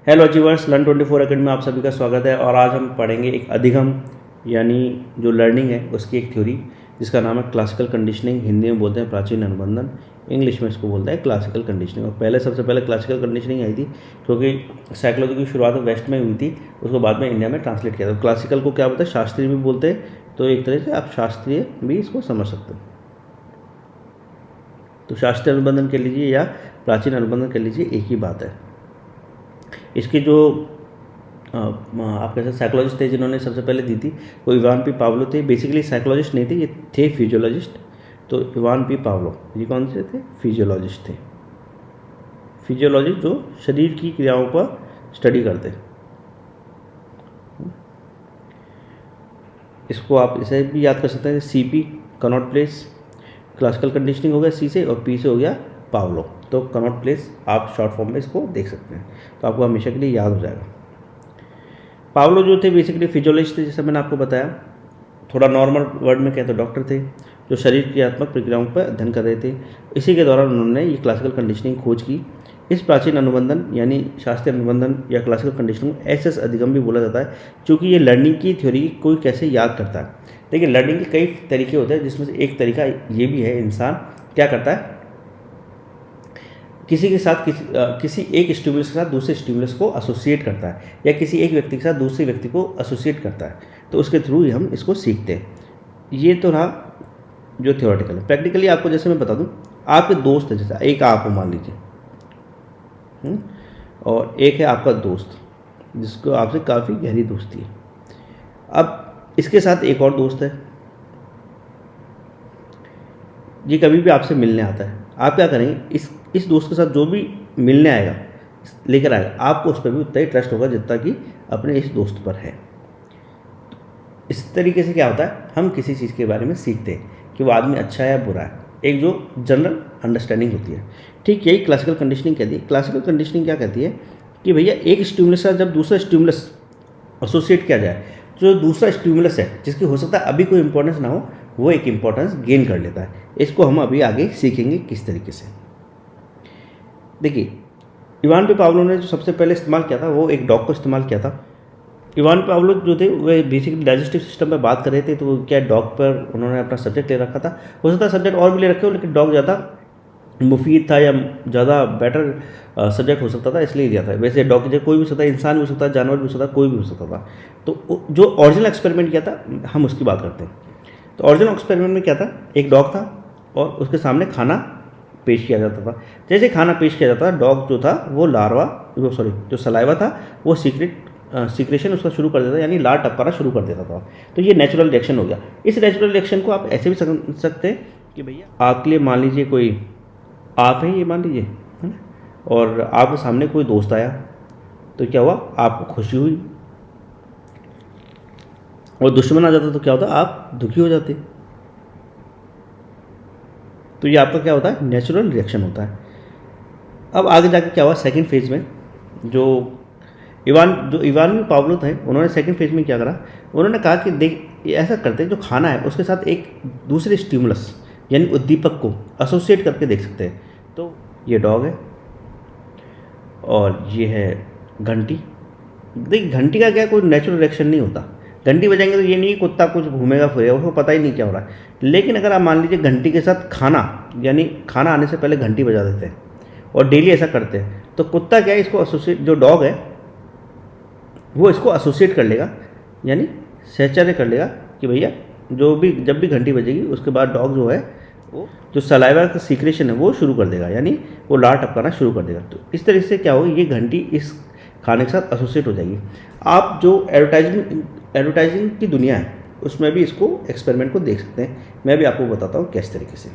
Hello achievers, learn 24 academy में आप सभी का स्वागत है। और आज हम पढ़ेंगे एक अधिगम यानी जो लर्निंग है उसकी एक थ्योरी जिसका नाम है क्लासिकल कंडीशनिंग। हिंदी में बोलते हैं प्राचीन अनुबंधन, इंग्लिश में इसको बोलते हैं क्लासिकल कंडीशनिंग। और सबसे पहले क्लासिकल कंडीशनिंग आई थी क्योंकि साइकोलॉजी की शुरुआत वेस्ट में हुई थी, उसको बाद में इंडिया में ट्रांसलेट किया था। क्लासिकल को क्या बोलते हैं, शास्त्रीय भी बोलते हैं, तो एक तरह से आप शास्त्रीय भी इसको समझ सकते हैं। तो शास्त्रीय अनुबंधन कह लीजिए या प्राचीन अनुबंधन कह लीजिए, एक ही बात है। इसकी जो आप कह सकते साइकोलॉजिस्ट थे जिन्होंने सबसे पहले दी थी वो इवान पी पावलो थे। बेसिकली साइकोलॉजिस्ट नहीं थे, ये थे फिजियोलॉजिस्ट। तो इवान पी पावलो ये कौन से थे? फिजियोलॉजिस्ट थे। फिजियोलॉजिस्ट जो शरीर की क्रियाओं पर स्टडी करते। इसको आप इसे भी याद कर सकते हैं, CP Connaught place. Classical conditioning हो गया C से, और P से हो गया पावलो। तो कनॉट प्लेस आप शॉर्ट फॉर्म में इसको देख सकते हैं, तो आपको हमेशा के लिए याद हो जाएगा। पावलो जो थे बेसिकली फिजियोलॉजिस्ट थे, जैसे मैंने आपको बताया। थोड़ा नॉर्मल वर्ड में कहते डॉक्टर थे जो शरीर क्रियात्मक प्रक्रियाओं पर अध्ययन कर रहे थे। इसी के दौरान उन्होंने ये क्लासिकल कंडीशनिंग खोज की। इस प्राचीन अनुबंधन यानी शास्त्रीय अनुबंधन या क्लासिकल कंडीशनिंग SS अधिगम भी बोला जाता है, क्योंकि ये लर्निंग की थ्योरी कोई कैसे याद करता है। देखिए, लर्निंग के कई तरीके होते हैं, जिसमें से एक तरीका ये भी है, इंसान क्या करता है, किसी के साथ किसी एक स्टिमुलस के साथ दूसरे स्टिमुलस को एसोसिएट करता है, या किसी एक व्यक्ति के साथ दूसरे व्यक्ति को एसोसिएट करता है, तो उसके थ्रू ही हम इसको सीखते हैं। ये तो रहा जो थियोरेटिकल है। प्रैक्टिकली आपको जैसे मैं बता दूं, आपके दोस्त है, जैसे एक आप मान लीजिए, और एक है आपका दोस्त जिसको आपसे काफ़ी गहरी दोस्ती है। अब इसके साथ एक और दोस्त है, ये कभी भी आपसे मिलने आता है। आप क्या करेंगे, इस दोस्त के साथ जो भी मिलने आएगा, लेकर आएगा, आपको उस पर भी उतना ही ट्रस्ट होगा जितना कि अपने इस दोस्त पर है। इस तरीके से क्या होता है, हम किसी चीज़ के बारे में सीखते हैं कि वो आदमी अच्छा है या बुरा है, एक जो जनरल अंडरस्टैंडिंग होती है। ठीक यही क्लासिकल कंडीशनिंग कहती है। क्लासिकल कंडीशनिंग क्या कहती है कि भैया एक स्टिमुलस से जब दूसरा स्टिमुलस एसोसिएट किया जाए, जो दूसरा स्टिमुलस है जिसकी हो सकता है अभी कोई इंपॉर्टेंस ना हो, वो एक इंपॉर्टेंस गेन कर लेता है। इसको हम अभी आगे सीखेंगे किस तरीके से। देखिए, इवान पी पावलो ने जो सबसे पहले इस्तेमाल किया था वो एक डॉग को इस्तेमाल किया था। इवान पावलो जो थे वे बेसिकली डाइजेस्टिव सिस्टम पर बात कर रहे थे, तो क्या डॉग पर उन्होंने अपना सब्जेक्ट ले रखा था। हो सकता है सब्जेक्ट और भी ले रखे हो, लेकिन डॉग ज़्यादा मुफीद था या ज़्यादा बेटर सब्जेक्ट हो सकता था, इसलिए दिया था। वैसे डॉग की जगह कोई भी हो सकता है, इंसान भी हो सकता है, जानवर भी हो सकता है, कोई भी हो सकता था। तो जो ओरिजिनल एक्सपेरिमेंट किया था हम उसकी बात करते हैं। तो ओरिजिनल एक्सपेरिमेंट में क्या था, एक डॉग था और उसके सामने खाना पेश किया जाता था। जैसे खाना पेश किया जाता था, डॉग जो था वो जो सलाइवा था वो सीक्रेशन उसका शुरू कर देता था, यानी लार टपकाना शुरू कर देता था। तो ये नेचुरल रिएक्शन हो गया। इस नेचुरल रिएक्शन को आप ऐसे भी समझ सकते हैं कि भैया आपके लिए मान लीजिए कोई आप हैं, ये मान लीजिए, है ना, और आपके सामने कोई दोस्त आया, तो क्या हुआ, आपको खुशी हुई। और दुश्मन आ जाता तो क्या होता, आप दुखी हो जाते। तो ये आपका क्या होता है, नेचुरल रिएक्शन होता है। अब आगे जाके क्या हुआ, सेकंड फेज में जो इवान पावलो थे, उन्होंने सेकंड फेज में क्या करा, उन्होंने कहा कि देख ऐसा करते हैं, जो खाना है उसके साथ एक दूसरे स्टिमुलस यानी उद्दीपक को एसोसिएट करके देख सकते हैं। तो ये डॉग है और ये है घंटी। देख, घंटी का क्या कोई नेचुरल रिएक्शन नहीं होता। घंटी बजाएंगे तो ये नहीं कि कुत्ता कुछ घूमेगा फिरेगा, उसको पता ही नहीं क्या हो रहा है। लेकिन अगर आप मान लीजिए घंटी के साथ खाना, यानी खाना आने से पहले घंटी बजा देते हैं और डेली ऐसा करते हैं, तो कुत्ता क्या है, इसको एसोसिएट, जो डॉग है वो इसको एसोसिएट कर लेगा, यानी सहचर्य कर लेगा कि भैया जब भी घंटी बजेगी उसके बाद डॉग जो है वो जो सलाइवा का सीक्रेशन है वो शुरू कर देगा, यानी वो लार टपकाना शुरू कर देगा। तो इस तरह से क्या होगा, ये घंटी इस खाने के साथ एसोसिएट हो जाएगी। आप जो एडवर्टाइजिंग की दुनिया है उसमें भी इसको एक्सपेरिमेंट को देख सकते हैं। मैं भी आपको बताता हूँ किस तरीके से।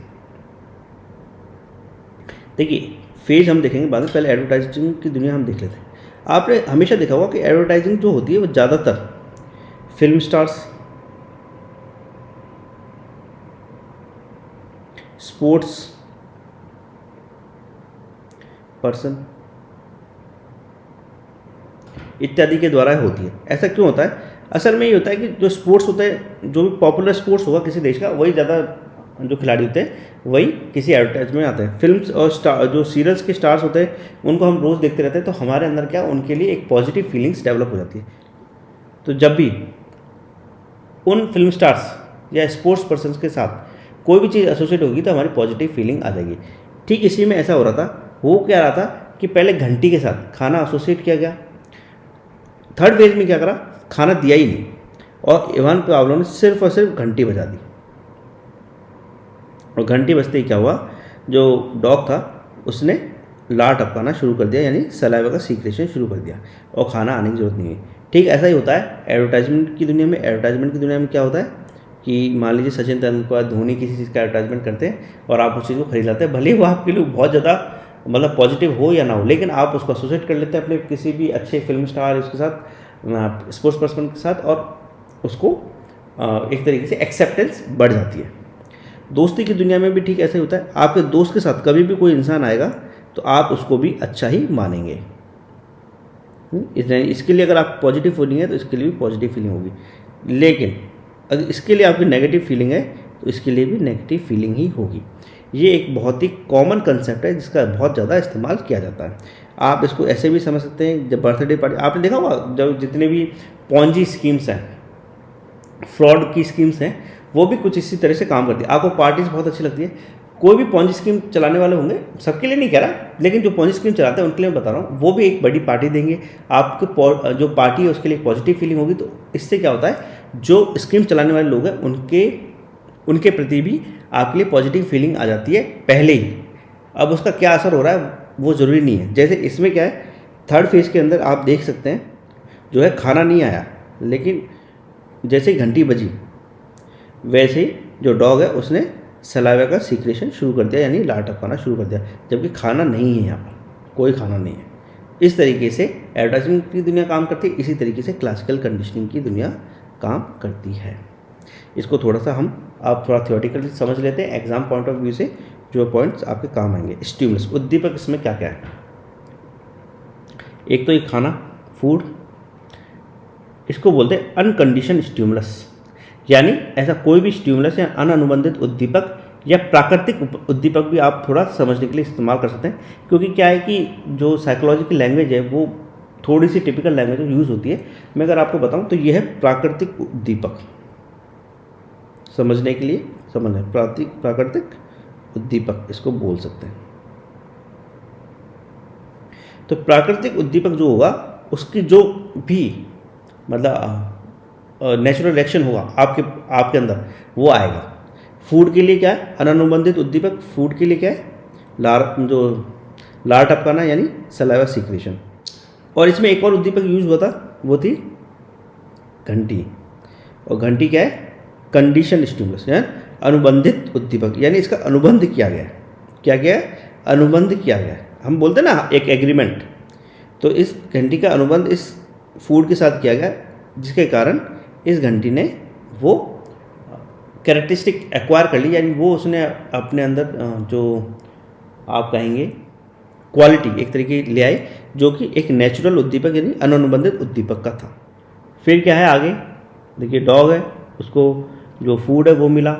देखिए, फेज हम देखेंगे बाद में, पहले एडवर्टाइजिंग की दुनिया हम देख लेते हैं। आपने हमेशा देखा होगा कि एडवर्टाइजिंग जो होती है वो ज़्यादातर फिल्म स्टार्स, स्पोर्ट्स पर्सन इत्यादि के द्वारा होती है। ऐसा क्यों होता है? असल में ये होता है कि जो स्पोर्ट्स होता है, जो भी पॉपुलर स्पोर्ट्स होगा किसी देश का, वही ज़्यादा जो खिलाड़ी होते हैं वही किसी एडवर्टाइजमेंट में आते हैं। फिल्म्स और स्टार जो सीरियल्स के स्टार्स होते हैं उनको हम रोज़ देखते रहते हैं, तो हमारे अंदर क्या उनके लिए एक पॉजिटिव फीलिंग्स डेवलप हो जाती है। तो जब भी उन फिल्म स्टार्स या स्पोर्ट्स पर्सन्स के साथ कोई भी चीज़ एसोसिएट होगी तो हमारी पॉजिटिव फीलिंग आ जाएगी। ठीक इसी में ऐसा हो रहा था, वो क्या रहा था कि पहले घंटी के साथ खाना एसोसिएट किया गया, थर्ड फेज में क्या करा, खाना दिया ही नहीं और इवान पावलोव ने सिर्फ और सिर्फ घंटी बजा दी। और घंटी बजते ही क्या हुआ, जो डॉग था उसने लार टपकाना शुरू कर दिया, यानी सलाइवा का सीक्रेशन शुरू कर दिया और खाना आने की जरूरत नहीं है। ठीक ऐसा ही होता है एडवर्टाइजमेंट की दुनिया में। एडवर्टाइजमेंट की दुनिया में क्या होता है कि मान लीजिए सचिन तेंदुलकर, धोनी किसी चीज़ का एडवर्टाइजमेंट करते हैं और आप उस चीज़ को खरीद लाते हैं, भले ही वो आपके लिए बहुत ज़्यादा मतलब पॉजिटिव हो या ना हो, लेकिन आप उसको एसोसिएट कर लेते हैं अपने किसी भी अच्छे फिल्म स्टार उसके साथ, स्पोर्ट्स पर्सन के साथ, और उसको एक तरीके से एक्सेप्टेंस बढ़ जाती है। दोस्ती की दुनिया में भी ठीक ऐसा ही होता है। आपके दोस्त के साथ कभी भी कोई इंसान आएगा तो आप उसको भी अच्छा ही मानेंगे। इसके लिए अगर आप पॉजिटिव फीलिंग है तो इसके लिए भी पॉजिटिव फीलिंग होगी, लेकिन अगर इसके लिए आपकी नेगेटिव फीलिंग है तो इसके लिए भी नेगेटिव फीलिंग ही होगी। ये एक बहुत ही कॉमन कंसेप्ट है जिसका बहुत ज़्यादा इस्तेमाल किया जाता है। आप इसको ऐसे भी समझ सकते हैं, जब बर्थडे पार्टी आपने देखा होगा, जब जितने भी पॉन्जी स्कीम्स हैं, फ्रॉड की स्कीम्स हैं, वो भी कुछ इसी तरह से काम करती है। आपको पार्टीज बहुत अच्छी लगती है, कोई भी पॉन्जी स्कीम चलाने वाले होंगे, सबके लिए नहीं कह रहा, लेकिन जो पॉन्जी स्कीम चलाते हैं उनके लिए मैं बता रहा हूँ, वो भी एक बड़ी पार्टी देंगे आपको, जो पार्टी है उसके लिए पॉजिटिव फीलिंग होगी। तो इससे क्या होता है, जो स्कीम चलाने वाले लोग हैं उनके प्रति भी आपके लिए पॉजिटिव फीलिंग आ जाती है पहले ही। अब उसका क्या असर हो रहा है वो ज़रूरी नहीं है। जैसे इसमें क्या है, थर्ड फेज के अंदर आप देख सकते हैं जो है खाना नहीं आया, लेकिन जैसे ही घंटी बजी वैसे ही जो डॉग है उसने सलाइवा का सीक्रेशन शुरू कर दिया, यानी लार टपकाना शुरू कर दिया, जबकि खाना नहीं है, यहाँ पर कोई खाना नहीं है। इस तरीके से एडवर्टाइजमेंट की दुनिया काम करती है, इसी तरीके से क्लासिकल कंडीशनिंग की दुनिया काम करती है। इसको थोड़ा सा आप थोड़ा थियोरेटिकली समझ लेते हैं एग्जाम पॉइंट ऑफ व्यू से, जो पॉइंट्स आपके काम आएंगे। स्टिमुलस, उद्दीपक, इसमें क्या क्या है। एक तो ये खाना, फूड, इसको बोलते हैं अनकंडीशन स्टिमुलस, यानी ऐसा कोई भी स्टिमुलस या अनअनुबंधित उद्दीपक या प्राकृतिक उद्दीपक भी आप थोड़ा समझने के लिए इस्तेमाल कर सकते हैं। क्योंकि क्या है कि जो साइकोलॉजी की लैंग्वेज है वो थोड़ी सी टिपिकल लैंग्वेज यूज़ होती है। मैं अगर आपको बताऊं तो यह है प्राकृतिक उद्दीपक, समझने के लिए समझना, प्राकृतिक उद्दीपक इसको बोल सकते हैं। तो प्राकृतिक उद्दीपक जो होगा उसकी जो भी मतलब नेचुरल रिएक्शन होगा आपके अंदर वो आएगा। फूड के लिए क्या है, अननुबंधित उद्दीपक, फूड के लिए क्या है, लार टपकाना यानी सलाइवा सीक्रेशन। और इसमें एक और उद्दीपक यूज हुआ था, वो थी घंटी। और घंटी क्या है, कंडीशन स्टिमुलस यानी अनुबंधित उद्दीपक, यानी इसका अनुबंध किया गया है। क्या किया है, अनुबंध किया गया है। हम बोलते हैं ना एक एग्रीमेंट, तो इस घंटी का अनुबंध इस फूड के साथ किया गया, जिसके कारण इस घंटी ने वो कैरेक्टरिस्टिक एक्वायर कर ली, यानी वो उसने अपने अंदर जो आप कहेंगे क्वालिटी एक तरीके ले आए, जो कि एक नेचुरल उद्दीपक यानी अननुबंधित उद्दीपक का था। फिर क्या है आगे देखिए, डॉग है, उसको जो फूड है वो मिला,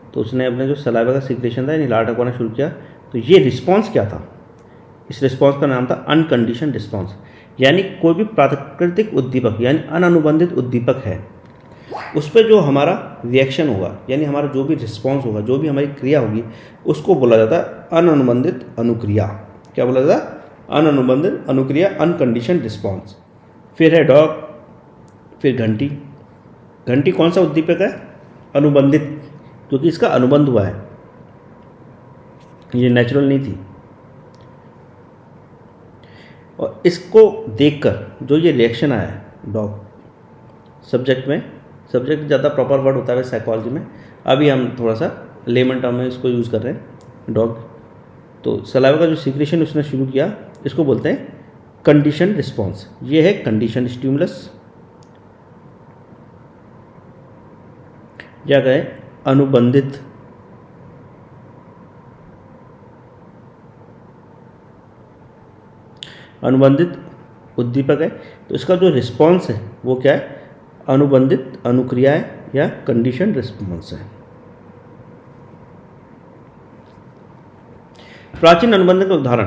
तो उसने अपने जो सलाइवा का सीक्रेशन था यानी लार टपकाना शुरू किया। तो ये रिस्पॉन्स क्या था, इस रिस्पॉन्स का नाम था अनकंडीशन रिस्पॉन्स, यानी कोई भी प्राकृतिक उद्दीपक यानी अनअनुबंधित उद्दीपक है उस पर जो हमारा रिएक्शन होगा, यानी हमारा जो भी रिस्पॉन्स होगा, जो भी हमारी क्रिया होगी, उसको बोला जाता है अनअनुबंधित अनुक्रिया। क्या बोला जाता है, अनअनुबंधित अनुक्रिया, अनकंडीशन रिस्पॉन्स। फिर है डॉग, फिर घंटी। घंटी कौन सा उद्दीपक है, अनुबंधित, क्योंकि इसका अनुबंध हुआ है, ये नेचुरल नहीं थी। और इसको देखकर जो ये रिएक्शन आया है डॉग, सब्जेक्ट ज़्यादा प्रॉपर वर्ड होता है साइकोलॉजी में, अभी हम थोड़ा सा लेमन टर्म में इसको यूज़ कर रहे हैं डॉग। तो सलाइवा का जो सीक्रेशन उसने शुरू किया, इसको बोलते हैं कंडीशन रिस्पॉन्स। ये है कंडीशन स्टिमुलस, या कहे अनुबंधित उद्दीपक है। तो इसका जो रिस्पॉन्स है वो क्या है, अनुबंधित अनुक्रिया है या कंडीशन रिस्पॉन्स है। प्राचीन अनुबंधन का उदाहरण,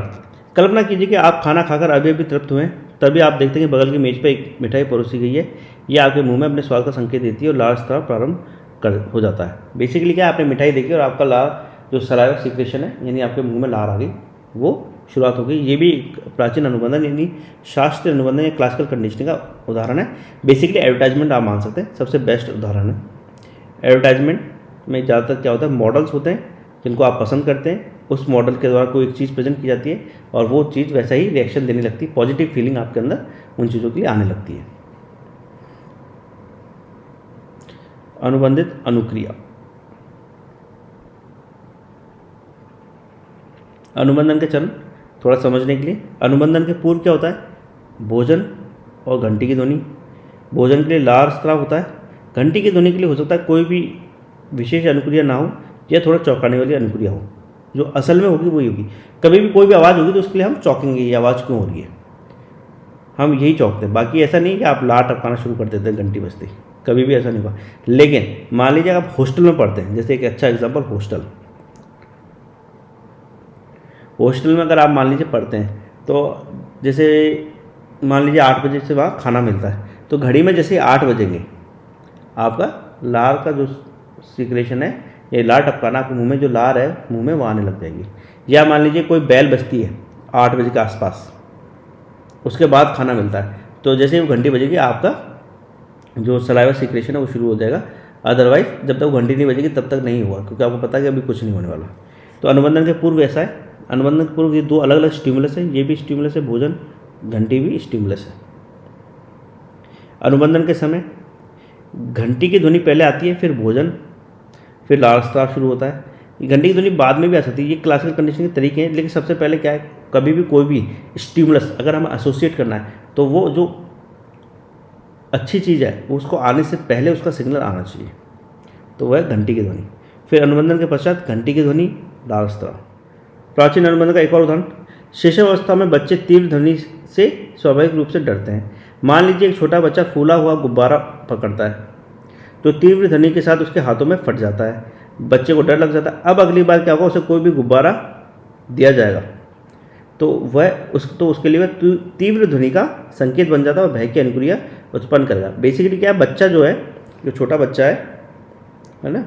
कल्पना कीजिए कि आप खाना खाकर अभी अभी तृप्त हुए हैं, तभी आप देखते हैं कि बगल की मेज पर एक मिठाई परोसी गई है। ये आपके मुंह में अपने स्वाद का संकेत देती है और लार स्राव प्रारंभ कर हो जाता है। बेसिकली क्या है, आपने मिठाई देखी और आपका लार जो सलाइवा सीक्रेशन है, यानी आपके मुंह में लार आ गई, वो शुरुआत हो गई। ये भी एक प्राचीन अनुबंधन यानी शास्त्रीय अनुबंधन या क्लासिकल कंडीशनिंग का उदाहरण है। बेसिकली एडवर्टाइजमेंट आप मान सकते हैं, सबसे बेस्ट उदाहरण है। एडवर्टाइजमेंट में ज़्यादातर क्या होता है, मॉडल्स होते हैं जिनको आप पसंद करते हैं, उस मॉडल के द्वारा कोई एक चीज़ प्रेजेंट की जाती है और वो चीज़ वैसा ही रिएक्शन देने लगती है, पॉजिटिव फीलिंग आपके अंदर उन चीज़ों के लिए आने लगती है। अनुबंधित अनुक्रिया, अनुबंधन के चरण थोड़ा समझने के लिए, अनुबंधन के पूर्व क्या होता है, भोजन और घंटी की ध्वनि। भोजन के लिए लार स्राव होता है, घंटी की ध्वनि के लिए हो सकता है कोई भी विशेष अनुक्रिया ना हो या थोड़ा चौंकाने वाली अनुक्रिया हो, जो असल में होगी वही होगी। कभी भी कोई भी आवाज़ होगी तो उसके लिए हम चौंकेंगे, ये आवाज़ क्यों हो रही है, हम यही चौंकते हैं। बाकी ऐसा नहीं कि आप लार टपकाना शुरू कर देते हैं घंटी बजते ही, कभी भी ऐसा नहीं हुआ। लेकिन मान लीजिए आप हॉस्टल में पढ़ते हैं, जैसे एक अच्छा एग्जाम्पल हॉस्टल में अगर आप मान लीजिए पढ़ते हैं, तो जैसे मान लीजिए 8 बजे से वहाँ खाना मिलता है, तो घड़ी में जैसे 8 बजेंगे आपका लार का जो सीक्रेशन है, ये लार टपकाना, आपके मुंह में जो लार है मुंह में वो आने लग जाएगी। या मान लीजिए कोई बेल बजती है 8 बजे के आसपास, उसके बाद खाना मिलता है, तो जैसे ही वो घंटी बजेगी आपका जो सलाइवा सीक्रेशन है वो शुरू हो जाएगा। अदरवाइज जब तक वो घंटी नहीं बजेगी तब तक नहीं हुआ, क्योंकि आपको पता है कि अभी कुछ नहीं होने वाला। तो अनुबंधन के पूर्व ऐसा है, अनुबंधन के पूर्व ये दो अलग अलग स्टिमुलस है, ये भी स्टिमुलस है भोजन, घंटी भी स्टिमुलस है। अनुबंधन के समय घंटी की ध्वनि पहले आती है, फिर भोजन, फिर लार स्राव शुरू होता है। घंटी की ध्वनि बाद में भी आ सकती है, ये क्लासिकल कंडीशनिंग के तरीके हैं। लेकिन सबसे पहले क्या है, कभी भी कोई भी स्टिमुलस अगर हमें एसोसिएट करना है तो वो जो अच्छी चीज़ है उसको आने से पहले उसका सिग्नल आना चाहिए, तो वह घंटी की ध्वनि। फिर अनुबंधन के पश्चात घंटी की ध्वनि, लार स्राव। प्राचीन अनुबंधन का एक और उदाहरण, शिशुअवस्था में बच्चे तीव्र ध्वनि से स्वाभाविक रूप से डरते हैं। मान लीजिए एक छोटा बच्चा फूला हुआ गुब्बारा पकड़ता है, तो तीव्र ध्वनि के साथ उसके हाथों में फट जाता है, बच्चे को डर लग जाता है। अब अगली बार क्या होगा, उसे कोई भी गुब्बारा दिया जाएगा तो उसके लिए वह तीव्र ध्वनि का संकेत बन जाता है और भय की अनुक्रिया उत्पन्न करेगा। बेसिकली क्या है, बच्चा जो है, जो छोटा बच्चा है ना,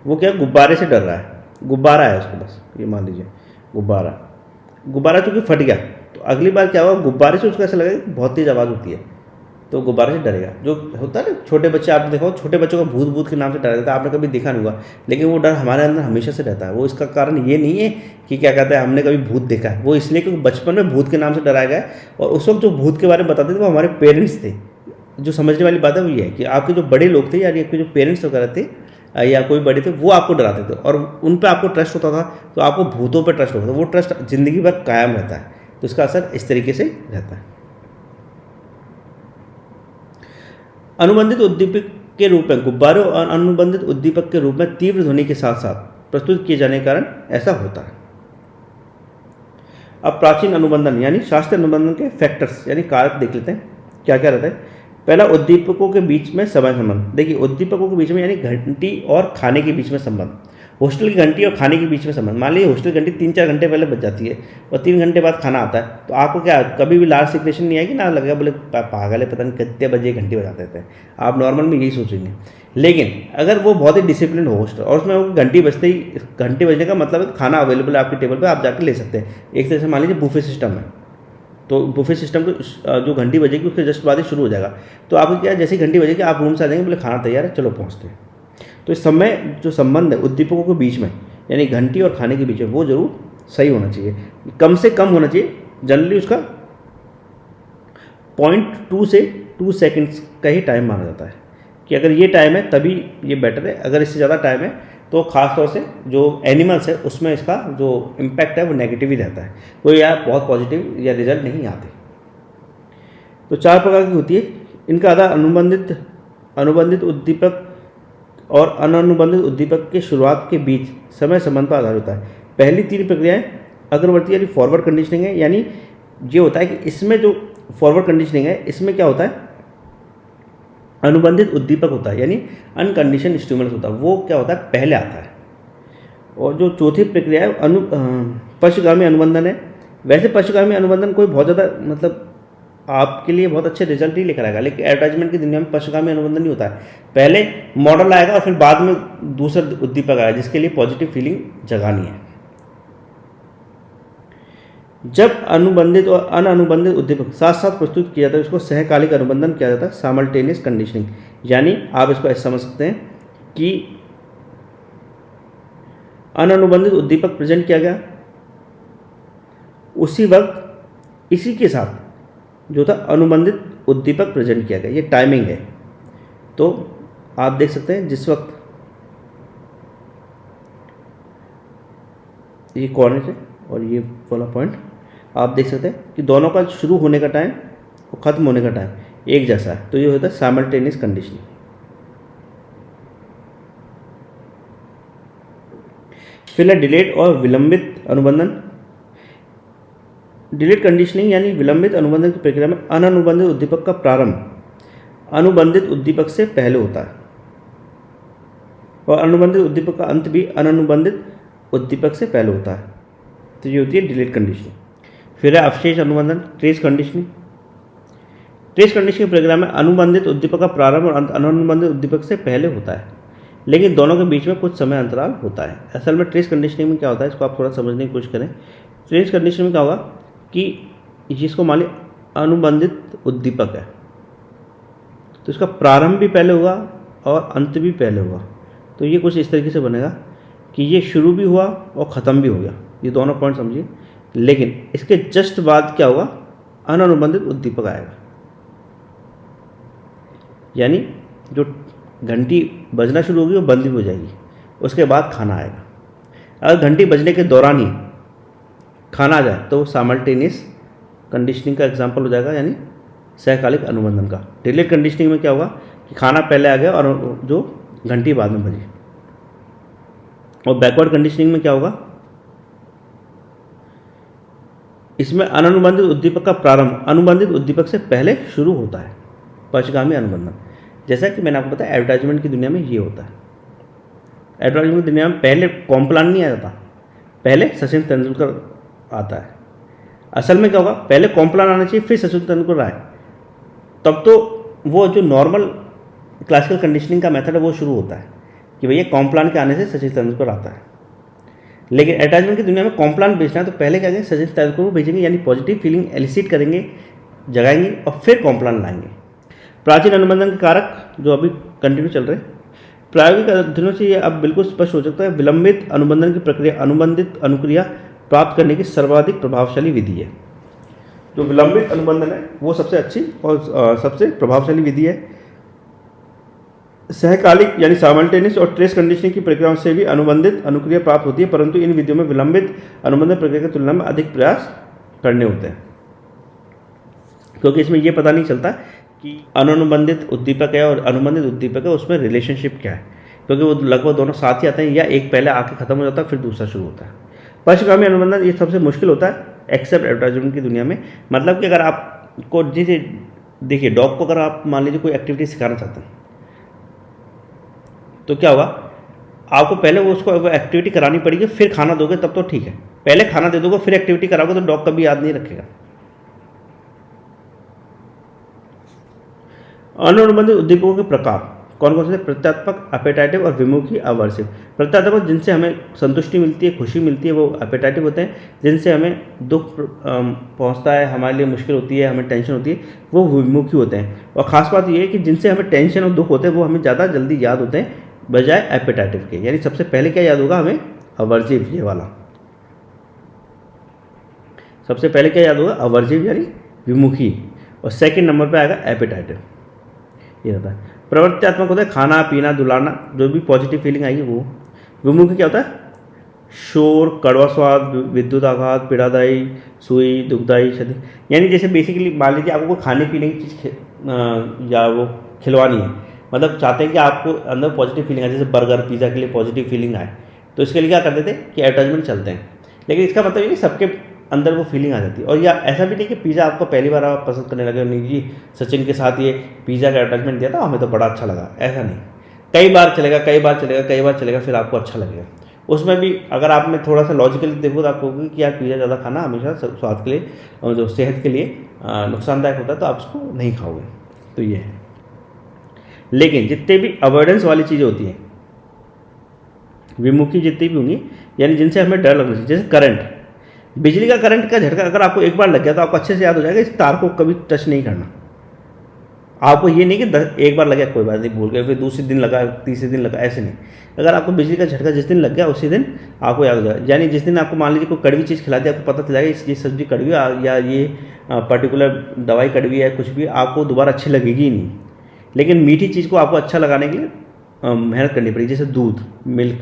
वो क्या गुब्बारे से डर रहा है, गुब्बारा है उसके पास, ये मान लीजिए गुब्बारा चूँकि फट गया, तो अगली बार क्या होगा, गुब्बारे से उसको ऐसा लगेगा कि बहुत तेज़ आवाज़ होती है, तो गुब्बारे से डरेगा। जो होता है ना छोटे बच्चे, आपने देखा हो छोटे बच्चों को भूत के नाम से डरा देता है, आपने कभी देखा नहीं होगा, लेकिन वो डर हमारे अंदर हमेशा से रहता है। वो इसका कारण ये नहीं है कि क्या कहते हैं हमने कभी भूत देखा है, वो इसलिए क्योंकि बचपन में भूत के नाम से डराया गया है, और उस वक्त जो भूत के बारे में बताते थे वो हमारे पेरेंट्स थे। जो समझने वाली बात है वो ये है कि आपके जो बड़े लोग थे, यानी आपके जो पेरेंट्स वगैरह थे या कोई बड़े थे, वो आपको डराते थे और उन पर आपको ट्रस्ट होता था, तो आपको भूतों पर ट्रस्ट होता था, वो ट्रस्ट जिंदगी भर कायम रहता है। तो इसका असर इस तरीके से रहता है। अनुबंधित उद्दीपक के रूप में गुब्बारे और अनुबंधित उद्दीपक के रूप में तीव्र ध्वनि के साथ साथ प्रस्तुत किए जाने के कारण ऐसा होता है। अब प्राचीन अनुबंधन यानी शास्त्रीय अनुबंधन के फैक्टर्स यानी कारक देख लेते हैं, क्या क्या रहता है। पहला, उद्दीपकों के बीच में समय संबंध। देखिए उद्दीपकों के बीच में यानी घंटी और खाने के बीच में संबंध, हॉस्टल की घंटी और खाने के बीच में संबंध। मान लीजिए हॉस्टल की घंटी 3-4 घंटे पहले बज जाती है और 3 घंटे बाद खाना आता है, तो आपको क्या कभी भी लार सीक्रेशन नहीं आएगी ना, लगेगा बोले पागल है, पता नहीं कितने बजे घंटी बजा देते हैं, आप नॉर्मल में यही सोचेंगे। लेकिन अगर वो बहुत ही डिसिप्लिन हो हॉस्टल और उसमें वो घंटी बजते ही, घंटी बजने का मतलब है खाना अवेलेबल है आपकी टेबल पर, आप जाकर ले सकते हैं। एक तरह से मान लीजिए बुफे सिस्टम है, तो बुफे सिस्टम को जो घंटी बजेगी उसके जस्ट बाद ही शुरू हो जाएगा, तो आपको क्या जैसे घंटी बजेगी आप रूम से आ जाएंगे, बोले खाना तैयार है, चलो पहुँचते हैं। तो इस समय जो संबंध है उद्दीपकों के बीच में यानी घंटी और खाने के बीच में, वो जरूर सही होना चाहिए, कम से कम होना चाहिए। जनरली उसका 0.2 से 2 सेकंड्स का ही टाइम माना जाता है कि अगर ये टाइम है तभी ये बेटर है, अगर इससे ज़्यादा टाइम है तो ख़ास तौर से जो एनिमल्स है उसमें इसका जो इम्पैक्ट है वो नेगेटिव ही रहता है, कोई या बहुत पॉजिटिव या रिजल्ट नहीं आते। तो 4 प्रकार की होती है इनका आधार अनुबंधित उद्दीपक और अनुबंधित उद्दीपक के शुरुआत के बीच समय संबंध पर आधारित होता है। पहली 3 प्रक्रियाएं अग्रवर्ती यानी फॉरवर्ड कंडीशनिंग है, यानी ये होता है कि इसमें जो फॉरवर्ड कंडीशनिंग है इसमें क्या होता है, अनुबंधित उद्दीपक होता है यानी अनकंडीशन स्टिमुलस होता है, वो क्या होता है पहले आता है। और जो चौथी प्रक्रिया है पश्चगामी अनुबंधन है। वैसे पश्चगामी अनुबंधन कोई बहुत ज़्यादा मतलब आपके लिए बहुत अच्छे रिजल्ट ही लेकर आएगा, लेकिन एडवर्टाइजमेंट की दुनिया में पश्चगामी अनुबंधन नहीं होता है। पहले मॉडल आएगा और फिर बाद में दूसरा उद्दीपक आएगा जिसके लिए पॉजिटिव फीलिंग जगानी है। जब अनुबंधित और अनअनुबंधित उद्दीपक साथ साथ प्रस्तुत किया जाता है उसको सहकालिक अनुबंधन किया जाता है, साइमल्टेनियस कंडीशनिंग। यानी आप इसको ऐसे समझ सकते हैं कि अनअनुबंधित उद्दीपक प्रेजेंट किया गया, उसी वक्त इसी के साथ जो था अनुबंधित उद्दीपक प्रेजेंट किया गया, ये टाइमिंग है। तो आप देख सकते हैं जिस वक्त ये कॉर्नर है और ये वाला पॉइंट आप देख सकते हैं कि दोनों का शुरू होने का टाइम और ख़त्म होने का टाइम एक जैसा है, तो ये होता है साइमल्टेनियस कंडीशनिंग। फिर है डिलेड और विलंबित अनुबंधन। डिलेड कंडीशनिंग यानी विलंबित अनुबंधन की प्रक्रिया में अनअनुबंधित उद्दीपक का प्रारंभ अनुबंधित उद्दीपक से पहले होता है और अनुबंधित उद्दीपक का अंत भी अनअनुबंधित उद्दीपक से पहले होता है, तो ये होती है डिलेड कंडीशनिंग। फिर है अवशेष अनुबंधन, ट्रेस कंडीशनिंग। ट्रेस कंडीशनिंग प्रक्रिया में अनुबंधित उद्दीपक का प्रारंभ और अंत अनअनुबंधित उद्दीपक से पहले होता है, लेकिन दोनों के बीच में कुछ समय अंतराल होता है। असल में ट्रेस कंडीशनिंग में क्या होता है, इसको आप थोड़ा समझने की कोशिश करें। ट्रेस कंडीशनिंग में क्या होगा कि जिसको मान ली अनुबंधित उद्दीपक है तो इसका प्रारंभ भी पहले होगा और अंत भी पहले होगा, तो ये कुछ इस तरीके से बनेगा कि ये शुरू भी हुआ और ख़त्म भी हो गया, ये दोनों पॉइंट समझिए। लेकिन इसके जस्ट बाद क्या होगा, अनअनुबंधित उद्दीपक आएगा, यानी जो घंटी बजना शुरू होगी वो बंद भी हो जाएगी, उसके बाद खाना आएगा। अगर घंटी बजने के दौरान ही खाना आ जाए तो साइमल्टेनियस कंडीशनिंग का एग्जाम्पल हो जाएगा, यानी सहकालिक अनुबंधन का। डिलेड कंडीशनिंग में क्या होगा कि खाना पहले आ गया और जो घंटी बाद में बजी। और बैकवर्ड कंडीशनिंग में क्या होगा, इसमें अनअनुबंधित उद्दीपक का प्रारंभ अनुबंधित उद्दीपक से पहले शुरू होता है, पश्चगामी अनुबंधन। जैसा कि मैंने आपको बताया एडवर्टाइजमेंट की दुनिया में ये होता है। एडवर्टाइजमेंट की दुनिया में पहले कॉम्प्लान नहीं आ जाता, पहले सचिन तेंदुलकर आता है। असल में क्या होगा, पहले कॉम्प्लान आना चाहिए फिर सचिन तेंदुलकर आए, तब तो वो जो नॉर्मल क्लासिकल कंडीशनिंग का मेथड है वो शुरू होता है कि भैया कॉम्प्लान के आने से सचिन तेंदुलकर आता है। लेकिन एडवर्टाइजमेंट की दुनिया में कॉम्प्लान बेचना है तो पहले क्या करेंगे, सचिन तेंदुलकर को भेजेंगे, यानी पॉजिटिव फीलिंग एलिसिट करेंगे, जगाएंगे और फिर कॉम्प्लान लाएंगे। प्राचीन अनुबंधन के कारक जो अभी कंटिन्यू चल रहे हैं, प्रायोगिक अध्ययनों से ये अब बिल्कुल स्पष्ट हो सकता है विलंबित अनुबंधन की प्रक्रिया अनुबंधित अनुक्रिया प्राप्त करने की सर्वाधिक प्रभावशाली विधि है। जो विलंबित अनुबंधन है वो सबसे अच्छी और सबसे प्रभावशाली विधि है। सहकालिक यानी साइमल्टेनियस और ट्रेस कंडीशनिंग की प्रक्रियाओं से भी अनुबंधित अनुक्रिया प्राप्त होती है, परंतु इन विधियों में विलंबित अनुबंधन प्रक्रिया की तुलना में अधिक प्रयास करने होते हैं, क्योंकि इसमें यह पता नहीं चलता कि अनअनुबंधित उद्दीपक है और अनुबंधित उद्दीपक है उसमें रिलेशनशिप क्या है, क्योंकि वो लगभग दोनों साथ ही आते हैं या एक पहले आके खत्म हो जाता है फिर दूसरा शुरू होता है। पश्चगामी अनुबंधन ये सबसे मुश्किल होता है एक्सेप्ट एडवर्टाइजमेंट की दुनिया में। मतलब कि अगर आपको जैसे देखिए डॉग को अगर आप मान लीजिए कोई एक्टिविटी सिखाना चाहते हैं तो क्या होगा, आपको पहले वो उसको एक्टिविटी करानी पड़ेगी, फिर खाना दोगे तब तो ठीक है। पहले खाना दे दोगे फिर एक्टिविटी कराओगे तो डॉग कभी याद नहीं रखेगा। अनअनुबंधित उद्दीपकों के प्रकार कौन कौन से, प्रत्यात्मक, एपेटाइटिव और विमुखी अवर्सिव। प्रत्यात्मक जिनसे हमें संतुष्टि मिलती है, खुशी मिलती है, वो एपेटाइटिव होते हैं। जिनसे हमें दुख पहुंचता है, हमारे लिए मुश्किल होती है, हमें टेंशन होती है, वो विमुखी होते हैं। और ख़ास बात ये है कि जिनसे हमें टेंशन और दुख होते हैं वो हमें ज़्यादा जल्दी याद होते हैं बजाय एपेटाइटिव के। यानी सबसे पहले क्या याद होगा हमें, अवर्जिव, ये वाला सबसे पहले क्या याद होगा, अवर्जिव यानी विमुखी, और सेकंड नंबर पे आएगा एपेटाइटिव, ये रहता है। प्रवृत्त्यात्मक होता है खाना पीना दुलाना, जो भी पॉजिटिव फीलिंग आएगी वो। विमुखी क्या होता है, शोर, कड़वा स्वाद, विद्युत आघात, पीड़ादायी, सुई, दुखदायी क्षति। यानी जैसे बेसिकली मान लीजिए आपको खाने पीने की चीज़ या वो खिलवानी है, मतलब चाहते हैं कि आपको अंदर पॉजिटिव फीलिंग आए, जैसे बर्गर पिज़्ज़ा के लिए पॉजिटिव फीलिंग आए, तो इसके लिए क्या करते थे कि एडवर्टाइजमेंट चलते हैं। लेकिन इसका मतलब ये कि सबके अंदर वो फीलिंग आ जाती है। और या ऐसा भी नहीं कि पिज़्ज़ा आपको पहली बार आप पसंद करने लगे, नहीं जी सचिन के साथ ये पिज़्ज़ा का एडवर्टाइजमेंट दिया था हमें तो बड़ा अच्छा लगा, ऐसा नहीं। कई बार चलेगा, कई बार चलेगा, कई बार चलेगा, फिर आपको अच्छा लगेगा। उसमें भी अगर आप में थोड़ा सा लॉजिकली देखो तो आपको होगी कि यार पिज़्ज़ा ज़्यादा खाना हमेशा स्वाद के लिए और जो सेहत के लिए नुकसानदायक होता है, तो आप उसको नहीं खाओगे। तो ये है। लेकिन जितने भी अवॉइडेंस वाली चीज़ें होती हैं, विमुखी जितनी भी होंगी, यानी जिनसे हमें डर लगना चाहिए, जैसे करंट, बिजली का करंट का झटका अगर आपको एक बार लग गया तो आपको अच्छे से याद हो जाएगा इस तार को कभी टच नहीं करना। आपको ये नहीं कि एक बार लगा कोई बात नहीं भूल गए, फिर दूसरे दिन लगा, तीसरे दिन लगा, ऐसे नहीं। अगर आपको बिजली का झटका जिस दिन लग गया उसी दिन आपको याद हो जाएगा। यानी जिस दिन आपको मान लीजिए कोई कड़वी चीज़ खिला दी, आपको पता चला ये सब्जी कड़वी या ये पर्टिकुलर दवाई कड़वी है, कुछ भी आपको दोबारा अच्छी लगेगी ही नहीं। लेकिन मीठी चीज़ को आपको अच्छा लगाने के लिए मेहनत करनी पड़ेगी। जैसे दूध, मिल्क,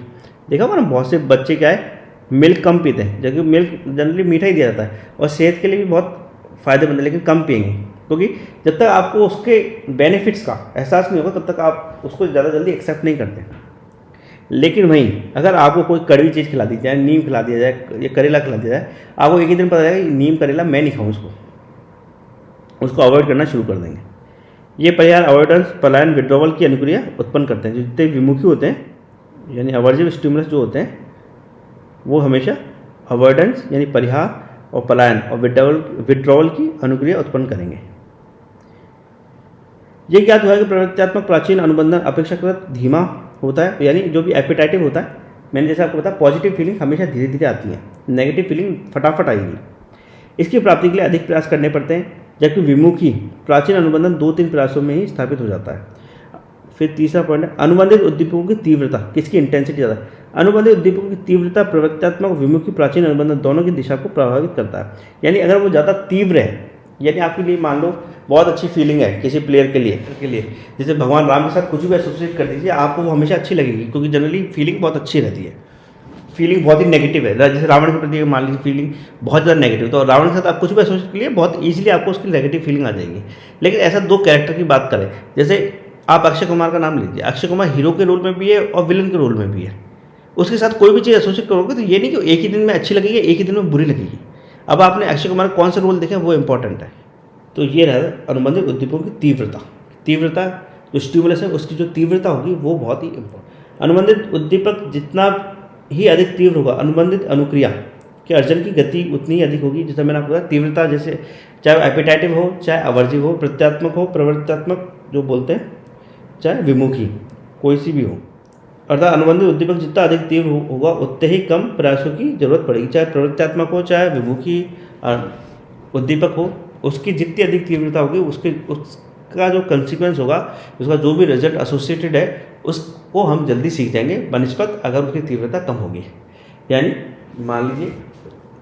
देखा होगा ना, बहुत से बच्चे क्या है मिल्क कम पीते हैं, जबकि मिल्क जनरली मीठा ही दिया जाता है और सेहत के लिए भी बहुत फ़ायदेमंद है, लेकिन कम पिएंगे, क्योंकि जब तक आपको उसके बेनिफिट्स का एहसास नहीं होगा तब तक आप उसको ज़्यादा जल्दी एक्सेप्ट नहीं करते। लेकिन वहीं अगर आपको कोई कड़वी चीज़ खिला दी जाए, नीम खिला दिया जाए या करेला खिला दिया जाए, आपको एक ही दिन पता चलेगा कि नीम करेला मैं नहीं खाऊँ, उसको अवॉइड करना शुरू कर देंगे। ये परिहार अवॉइडेंस, पलायन, विड्रॉवल की अनुक्रिया उत्पन्न करते हैं। जो जितने विमुखी होते हैं यानी अवर्जिव स्टिमुलस जो होते हैं वो हमेशा अवॉइडेंस यानी परिहार और पलायन और विड्रॉवल की अनुक्रिया उत्पन्न करेंगे। ये ज्ञात हुआ है कि प्रवृत्त्यात्मक प्राचीन अनुबंधन अपेक्षाकृत धीमा होता है, यानी जो भी एपिटाइटिव होता है, मैंने जैसे आपको बताया पॉजिटिव फीलिंग हमेशा धीरे धीरे आती है, नेगेटिव फीलिंग फटाफट आएगी। इसकी प्राप्ति के लिए अधिक प्रयास करने पड़ते हैं, जबकि विमुखी प्राचीन अनुबंधन 2-3 प्रयासों में ही स्थापित हो जाता है। फिर तीसरा पॉइंट है अनुबंधित उद्दीपकों की तीव्रता, किसकी इंटेंसिटी ज़्यादा है। अनुबंधित उद्दीपकों की तीव्रता प्रवृत्त्यात्मक विमुखी प्राचीन अनुबंधन दोनों की दिशा को प्रभावित करता है। यानी अगर वो ज़्यादा तीव्र है, यानी आपके लिए मान लो बहुत अच्छी फीलिंग है किसी प्लेयर के लिए जैसे भगवान राम के साथ कुछ भी एसोसिएट कर दीजिए, आपको वो हमेशा अच्छी लगेगी, क्योंकि जनरली फीलिंग बहुत अच्छी रहती है। फीलिंग बहुत ही नेगेटिव है, जैसे रावण के प्रति मान लीजिए फीलिंग बहुत ज़्यादा नेगेटिव, तो रावण के साथ आप कुछ भी एसोसिएट करिए बहुत ईजिली आपको उसकी नेगेटिव फीलिंग आ जाएगी। लेकिन ऐसा 2 कैरेक्टर की बात करें, जैसे आप अक्षय कुमार का नाम लीजिए, अक्षय कुमार हीरो के रोल में भी है और विलन के रोल में भी है। उसके साथ कोई भी चीज़ एसोसिएट करोगे तो ये नहीं कि एक ही दिन में अच्छी लगेगी, एक ही दिन में बुरी लगेगी। अब आपने अक्षय कुमार कौन सा रोल देखे वो इंपॉर्टेंट है। तो ये रहा अनुबंधित उद्दीपकों की तीव्रता जो स्टिमुलस है उसकी जो तीव्रता होगी वो बहुत ही इंपॉर्टेंट। अनुबंधित उद्दीपक जितना ही अधिक तीव्र होगा, अनुबंधित अनुक्रिया के अर्जन की गति उतनी ही अधिक होगी। जैसे मैंने आपको बताया तीव्रता, जैसे चाहे एपिटाइटिव हो, चाहे अवर्जिव हो, प्रत्यात्मक हो, प्रवृत्त्यात्मक जो बोलते हैं, चाहे विमुखी, कोई सी भी हो। अर्थात अनुबंधित उद्दीपक जितना अधिक तीव्र होगा उतने ही कम प्रयासों की जरूरत पड़ेगी। चाहे प्रवृत्त्यात्मक हो, चाहे विमुखी उद्दीपक हो, उसकी जितनी अधिक तीव्रता होगी उसका जो कंसिक्वेंस होगा, उसका जो भी रिजल्ट एसोसिएटेड है उसको हम जल्दी सीख जाएंगे बनिस्बत अगर उसकी तीव्रता कम होगी। यानी मान लीजिए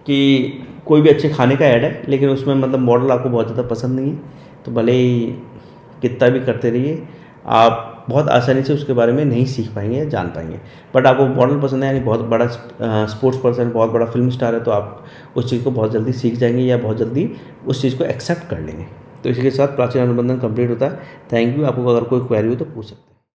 कि कोई भी अच्छे खाने का ऐड है, लेकिन उसमें मतलब मॉडल आपको बहुत ज़्यादा पसंद नहीं है, तो भले ही कितना भी करते रहिए आप बहुत आसानी से उसके बारे में नहीं सीख पाएंगे या जान पाएंगे। बट आपको मॉडल पसंद है, यानी बहुत बड़ा स्पोर्ट्स पर्सन, बहुत बड़ा फिल्म स्टार है, तो आप उस चीज़ को बहुत जल्दी सीख जाएंगे या बहुत जल्दी उस चीज़ को एक्सेप्ट कर लेंगे। तो इसी के साथ प्राचीन अनुबंधन कंप्लीट होता है। Thank you. आपको अगर कोई क्वेरी हो तो पूछ सकते हैं।